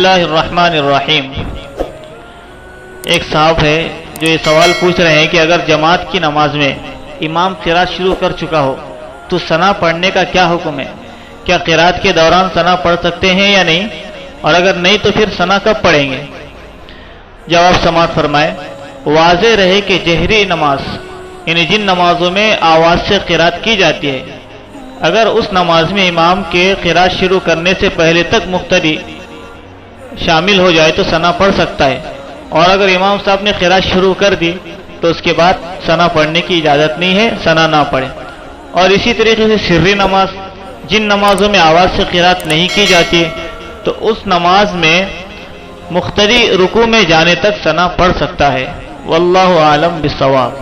اللہ الرحمن الرحیم۔ ایک صاحب ہے جو یہ سوال پوچھ رہے ہیں کہ اگر جماعت کی نماز میں امام قرات شروع کر چکا ہو تو ثنا پڑھنے کا کیا حکم ہے؟ کیا قرات کے دوران ثنا پڑھ سکتے ہیں یا نہیں؟ اور اگر نہیں تو پھر ثنا کب پڑھیں گے؟ جواب سماعت فرمائے۔ واضح رہے کہ جہری نماز یعنی جن نمازوں میں آواز سے قرات کی جاتی ہے، اگر اس نماز میں امام کے قرات شروع کرنے سے پہلے تک مقتدی شامل ہو جائے تو ثنا پڑھ سکتا ہے، اور اگر امام صاحب نے قرات شروع کر دی تو اس کے بعد ثنا پڑھنے کی اجازت نہیں ہے، ثنا نہ پڑھے۔ اور اسی طریقے سے سری نماز، جن نمازوں میں آواز سے قرات نہیں کی جاتی تو اس نماز میں مقتدی رکوع میں جانے تک ثنا پڑھ سکتا ہے۔ واللہ اعلم بالصواب۔